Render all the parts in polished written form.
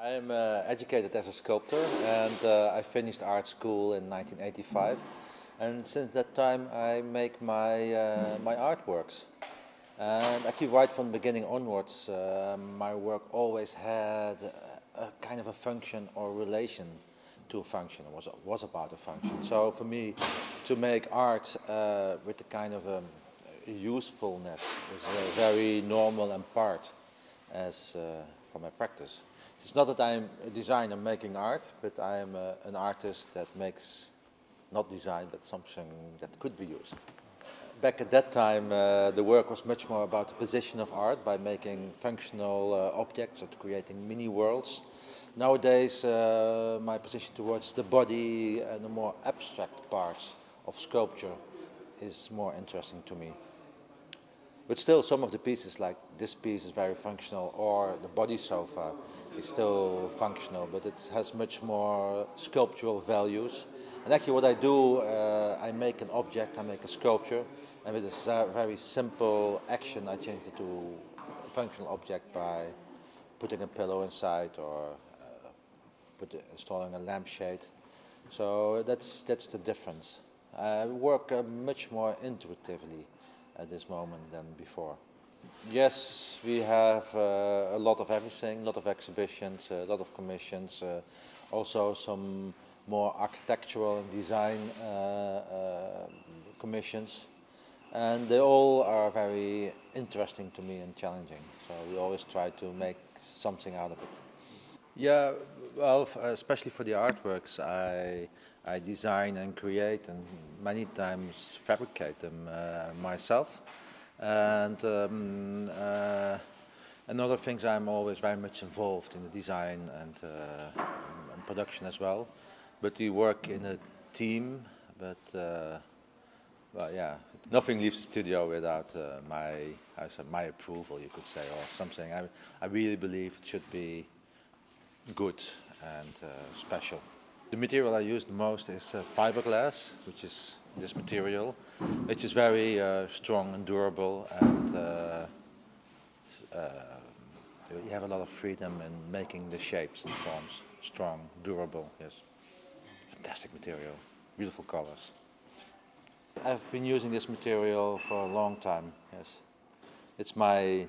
I am educated as a sculptor and I finished art school in 1985, and since that time I make my artworks. And actually right from the beginning onwards my work always had a kind of a function or relation to a function, was about a function. So for me to make art with a kind of usefulness is very normal and part as for my practice. It's not that I'm a designer making art, but I am an artist that makes not design, but something that could be used. Back at that time, the work was much more about the position of art by making functional objects or creating mini worlds. Nowadays, my position towards the body and the more abstract parts of sculpture is more interesting to me. But still, some of the pieces, like this piece, is very functional, or the body sofa is still functional, but it has much more sculptural values. And actually what I do, I make an object, I make a sculpture, and with a very simple action I change it to a functional object by putting a pillow inside or installing a lampshade. So that's the difference. I work much more intuitively at this moment than before. Yes, we have a lot of everything, a lot of exhibitions, a lot of commissions, also some more architectural and design commissions, and they all are very interesting to me and challenging, so we always try to make something out of it. Yeah, well, especially for the artworks, I design and create and many times fabricate them myself. And other things, I'm always very much involved in the design and production as well. But we work in a team, but well, yeah, nothing leaves the studio without my approval, you could say, or something. I really believe it should be good and special. The material I use the most is fiberglass, which is this material, which is very strong and durable, and you have a lot of freedom in making the shapes and forms. Strong, durable, yes. Fantastic material, beautiful colors. I've been using this material for a long time, yes. It's my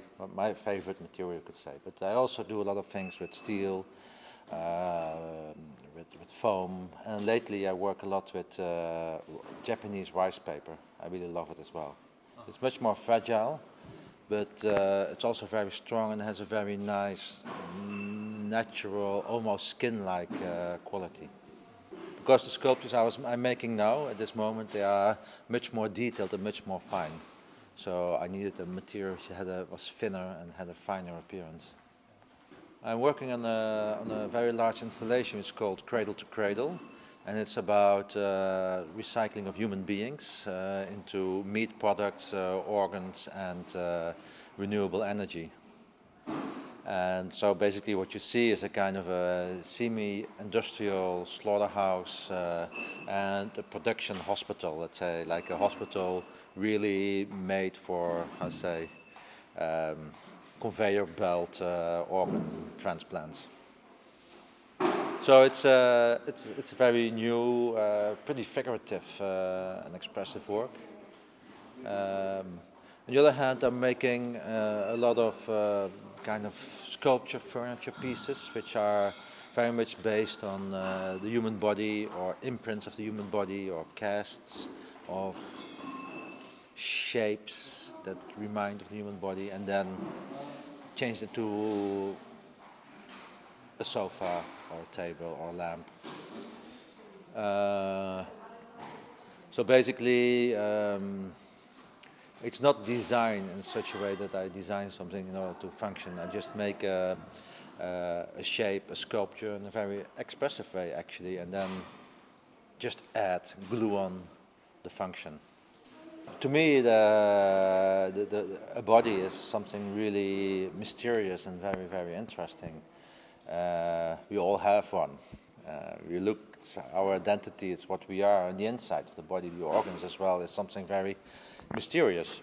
favorite material, you could say. But I also do a lot of things with steel, with foam, and lately I work a lot with Japanese rice paper. I really love it as well. It's much more fragile, but it's also very strong and has a very nice, natural, almost skin-like quality. Because the sculptures I'm making now, at this moment, they are much more detailed and much more fine. So I needed a material which was thinner and had a finer appearance. I'm working on a very large installation. It's called Cradle to Cradle, and it's about recycling of human beings into meat products, organs, and renewable energy. And so basically what you see is a kind of a semi-industrial slaughterhouse and a production hospital, let's say, like a hospital really made for, how to say, conveyor belt organ transplants. So it's a very new, pretty figurative and expressive work. On the other hand, I'm making a lot of kind of sculpture furniture pieces which are very much based on the human body, or imprints of the human body, or casts of shapes that remind of the human body, and then change it to a sofa or a table or a lamp. So basically it's not designed in such a way that I design something in order to function. I just make a shape, a sculpture, in a very expressive way actually, and then just glue on the function. To me, a body is something really mysterious and very, very interesting. We all have one. It's our identity, it's what we are on the inside of the body, the organs as well, is something very mysterious.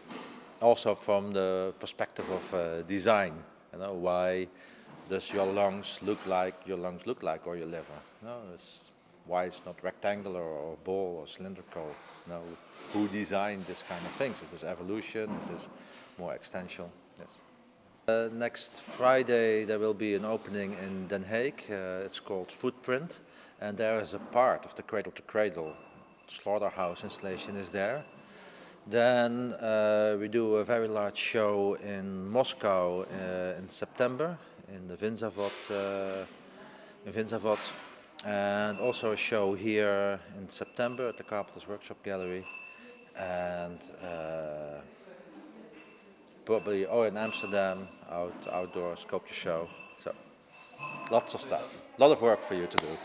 Also from the perspective of design, you know, why does your lungs look like or your liver? No, it's why it's not rectangular or ball or cylindrical. No, who designed this kind of things? Is this evolution? Is this more extensional? Yes. Next Friday there will be an opening in Den Haag. It's called Footprint, and there is a part of the Cradle to Cradle slaughterhouse installation is there. Then we do a very large show in Moscow in September in the Winzavod, and also a show here in September at the Carpenter's Workshop Gallery, and probably in Amsterdam outdoor sculpture show. So lots of stuff, a lot of work for you to do.